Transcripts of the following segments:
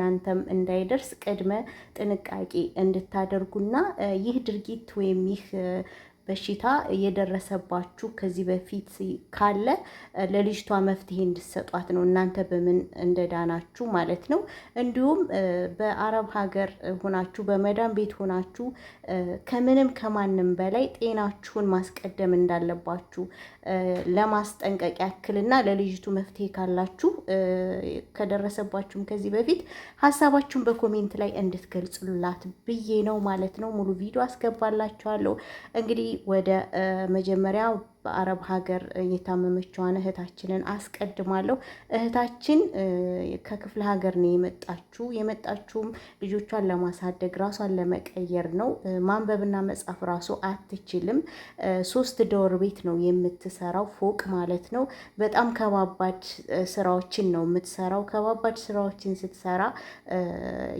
እናንተም እንዳይደርስ ቅድመ ጥንቃቄ እንድታደርጉና ይህ ድርጊት ወይም ይህ በሽታ የደረሰባችሁ ከዚህ በፊት ካለ ለልጅቷ መፍትሄ እንድትሰጧት ነው። እናንተ በምን እንደዳናችሁ ማለት ነው። እንዲሁም በአረብ ሀገር ሆናችሁ በመዳን ቤት ሆናችሁ ከምንም ከማንም በላይ ጤናችሁን ማስቀደም እንዳለባችሁ ለማስጠንቀቅ ያክልና ለልጅቱ መፍትሄ ካላችሁ ከደረሰባችሁም ከዚህ በፊት ሀሳባችሁን በኮሜንት ላይ እንድትገልጹላት ብዬ ነው ማለት ነው። ሙሉ ቪዲዮ አስገባላችኋለሁ። እንግዲህ ወደ መጀመሪያው በአረብ ሀገር የታመመችዋን እህታችንን አስቀድማለሁ። እህታችን ከክፍለ ሀገር ነው የመጣችውም ልጆቿን ለማሳደግ ራሷን ለመቀየር ነው። ማንበብና መጻፍ ራሱ አትችልም። 3 ዶር ቤት ነው የምትሰራው፣ ፎቅ ማለት ነው። በጣም ከባባድ ስራዎችን ነው የምትሰራው። ከባባድ ስራዎችን ስትሰራ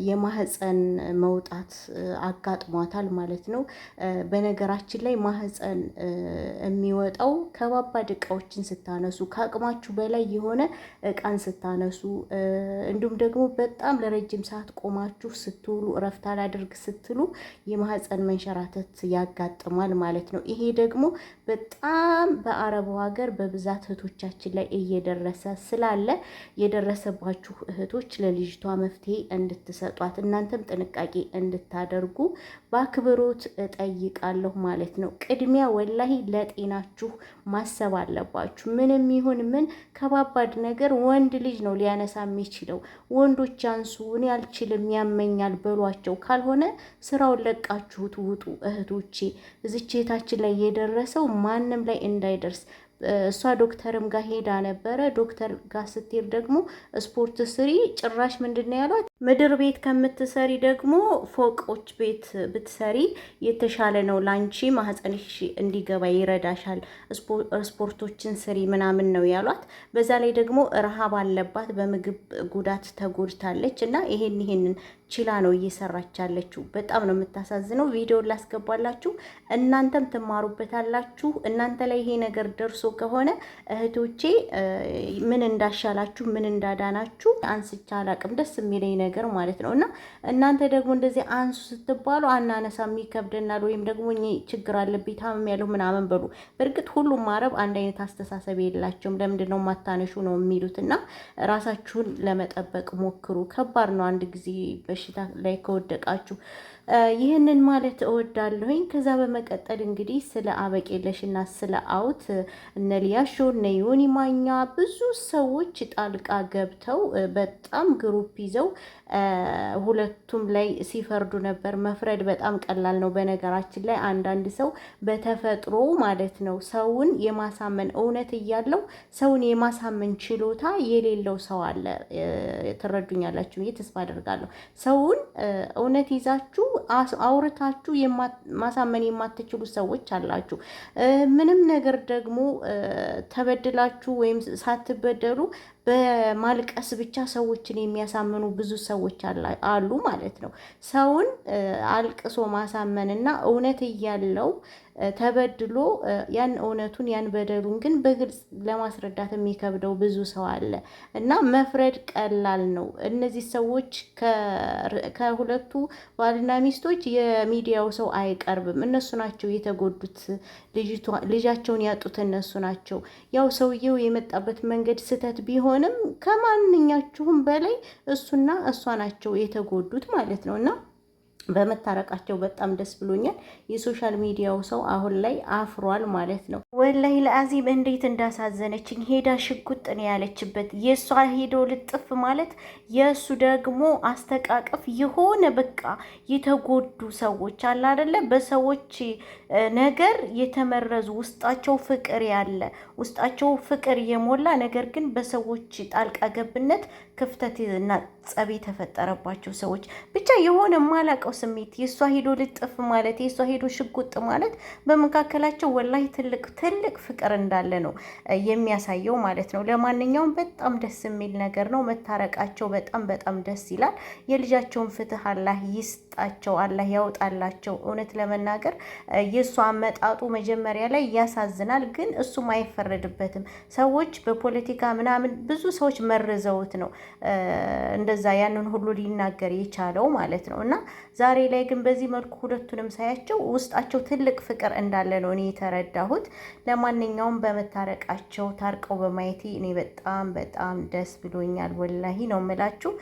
የማህፀን መውጣት አጋጥሟታል ማለት ነው። በነገራችን ላይ ማህፀን የሚወጣው ከባባድ እቃዎችን ስታነሱ፣ ከአቅማችሁ በላይ የሆነ እቃን ስታነሱ፣ እንዲሁም ደግሞ በጣም ለረጅም ሰዓት ቆማችሁ ስትውሉ፣ እረፍት አላደርግ ስትሉ የማህፀን መንሸራተት ያጋጥማል ማለት ነው። ይሄ ደግሞ በጣም በአረቡ ሀገር በብዛት እህቶቻችን ላይ እየደረሰ ስላለ የደረሰባችሁ እህቶች ለልጅቷ መፍትሄ እንድትሰጧት እናንተም ጥንቃቄ እንድታደርጉ በአክብሮት እጠይቃለሁ ማለት ነው። ቅድሚያ ወላሂ ለጤናችሁ ማሰብ አለባችሁ። ምንም ይሁን ምን ከባባድ ነገር ወንድ ልጅ ነው ሊያነሳ የሚችለው። ወንዶች አንሱ፣ እኔ አልችልም ያመኛል በሏቸው። ካልሆነ ስራውን ለቃችሁት ውጡ እህቶቼ። እዚች እህታችን ላይ የደረሰው ማንም ላይ እንዳይደርስ እሷ ዶክተርም ጋር ሄዳ ነበረ። ዶክተር ጋር ስትሄድ ደግሞ ስፖርት ስሪ፣ ጭራሽ ምንድን ነው ያሏት? ምድር ቤት ከምትሰሪ ደግሞ ፎቆች ቤት ብትሰሪ የተሻለ ነው ላንቺ፣ ማህፀንሽ እንዲገባ ይረዳሻል፣ ስፖርቶችን ስሪ ምናምን ነው ያሏት። በዛ ላይ ደግሞ ረሃብ አለባት፣ በምግብ ጉዳት ተጎድታለች እና ይሄንን ችላ ነው እየሰራች ያለችው። በጣም ነው የምታሳዝነው። ቪዲዮን ላስገባላችሁ፣ እናንተም ትማሩበታላችሁ። እናንተ ላይ ይሄ ነገር ደርሶ ከሆነ እህቶቼ ምን እንዳሻላችሁ ምን እንዳዳናችሁ አንስቻ አላቅም። ደስ የሚለኝ ነገር ማለት ነው። እና እናንተ ደግሞ እንደዚህ አንሱ ስትባሉ አናነሳም ይከብደናል፣ ወይም ደግሞ እኔ ችግር አለብኝ ታምም ያለው ምናምን በሉ። በእርግጥ ሁሉም አረብ አንድ አይነት አስተሳሰብ የላቸውም። ለምንድን ነው ማታነሹ ነው የሚሉት። እና ራሳችሁን ለመጠበቅ ሞክሩ። ከባድ ነው አንድ ጊዜ በሽታ ላይ ከወደቃችሁ። ይህንን ማለት እወዳለሁኝ። ከዛ በመቀጠል እንግዲህ ስለ አበቄለሽና ስለ አውት እነ ሊያሾ እነ ዮኒ ማኛ ብዙ ሰዎች ጣልቃ ገብተው በጣም ግሩፕ ይዘው ሁለቱም ላይ ሲፈርዱ ነበር። መፍረድ በጣም ቀላል ነው። በነገራችን ላይ አንዳንድ ሰው በተፈጥሮ ማለት ነው ሰውን የማሳመን እውነት እያለው ሰውን የማሳመን ችሎታ የሌለው ሰው አለ። ትረዱኛላችሁ ብዬ ተስፋ አደርጋለሁ። ሰውን እውነት ይዛችሁ አውርታችሁ ማሳመን የማትችሉ ሰዎች አላችሁ። ምንም ነገር ደግሞ ተበድላችሁ ወይም ሳትበደሉ በማልቀስ ብቻ ሰዎችን የሚያሳምኑ ብዙ ሰዎች አሉ ማለት ነው። ሰውን አልቅሶ ማሳመንና እውነት እያለው ተበድሎ ያን እውነቱን ያን በደሉን ግን በግልጽ ለማስረዳት የሚከብደው ብዙ ሰው አለ እና መፍረድ ቀላል ነው። እነዚህ ሰዎች ከሁለቱ ባልና ሚስቶች የሚዲያው ሰው አይቀርብም። እነሱ ናቸው የተጎዱት። ልጃቸውን ያጡት እነሱ ናቸው። ያው ሰውየው የመጣበት መንገድ ስህተት ቢሆንም ከማንኛችሁም በላይ እሱና እሷ ናቸው የተጎዱት ማለት ነው። እና በመታረቃቸው በጣም ደስ ብሎኛል። የሶሻል ሚዲያው ሰው አሁን ላይ አፍሯል ማለት ነው። ወላሂ ለአዚም እንዴት እንዳሳዘነችኝ። ሄዳ ሽጉጥ ነው ያለችበት። የእሷ ሄዶ ልጥፍ ማለት የእሱ ደግሞ አስተቃቀፍ የሆነ በቃ የተጎዱ ሰዎች አለ አይደለ? በሰዎች ነገር የተመረዙ ውስጣቸው ፍቅር ያለ ውስጣቸው ፍቅር የሞላ ነገር ግን በሰዎች ጣልቃ ገብነት ክፍተት እና ጸብ የተፈጠረባቸው ሰዎች ብቻ የሆነ ማላቀው ስሜት የእሷ ሄዶ ልጥፍ ማለት የእሷ ሄዶ ሽጉጥ ማለት በመካከላቸው ወላሂ ትልቅ ፍቅር እንዳለ ነው የሚያሳየው ማለት ነው። ለማንኛውም በጣም ደስ የሚል ነገር ነው መታረቃቸው። በጣም ደስ ይላል። የልጃቸውን ፍትህ አላህ ይስጥ ይስጣቸው፣ አላህ ያውጣላቸው። እውነት ለመናገር የእሱ አመጣጡ መጀመሪያ ላይ ያሳዝናል፣ ግን እሱም አይፈረድበትም። ሰዎች በፖለቲካ ምናምን ብዙ ሰዎች መርዘውት ነው እንደዛ ያንን ሁሉ ሊናገር የቻለው ማለት ነው። እና ዛሬ ላይ ግን በዚህ መልኩ ሁለቱንም ሳያቸው ውስጣቸው ትልቅ ፍቅር እንዳለ ነው እኔ የተረዳሁት። ለማንኛውም በመታረቃቸው ታርቀው በማየቴ እኔ በጣም በጣም ደስ ብሎኛል። ወላሂ ነው የምላችሁ።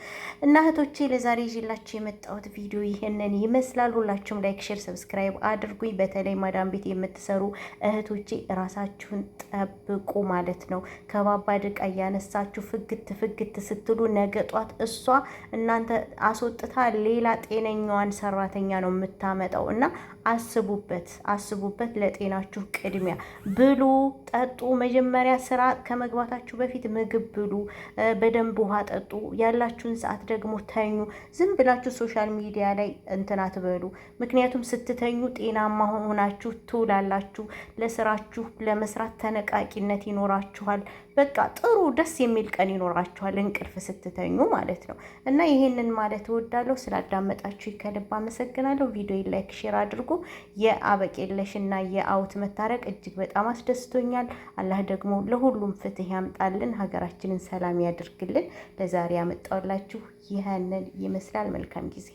እና እህቶቼ ለዛሬ ይዤላችሁ የመጣሁት ቪዲዮ ይህንን ይመስላል። ሁላችሁም ላይክ፣ ሼር፣ ሰብስክራይብ አድርጉኝ። በተለይ ማዳም ቤት የምትሰሩ እህቶቼ ራሳችሁን ጠብቁ ማለት ነው። ከባባድ ዕቃ እያነሳችሁ ፍግት ስትሉ ነገ ጧት እሷ እናንተ አስወጥታ ሌላ ጤነኛዋን ሰራተኛ ነው የምታመጣው። እና አስቡበት። ለጤናችሁ ቅድሚያ ብሉ፣ ጠጡ። መጀመሪያ ስራ ከመግባታችሁ በፊት ምግብ ብሉ፣ በደንብ ውሃ ጠጡ። ያላችሁን ሰዓት ደግሞ ተኙ። ዝም ብላችሁ ሶሻል ሚዲያ ላይ እንትን አትበሉ። ምክንያቱም ስትተኙ ጤናማ ሆናችሁ ትውላላችሁ። ለስራችሁ ለመስራት ተነቃቂነት ይኖራችኋል። በቃ ጥሩ ደስ የሚል ቀን ይኖራችኋል እንቅልፍ ስትተኙ ማለት ነው። እና ይሄንን ማለት እወዳለሁ። ስላዳመጣችሁ ከልብ አመሰግናለሁ። ቪዲዮ ላይክ፣ ሼር አድርጉ። የአበቄለሽና የአውት መታረቅ እጅግ በጣም አስደስቶኛል። አላህ ደግሞ ለሁሉም ፍትህ ያምጣልን፣ ሀገራችንን ሰላም ያድርግልን። ለዛሬ ያመጣሁላችሁ ይህንን ይመስላል። መልካም ጊዜ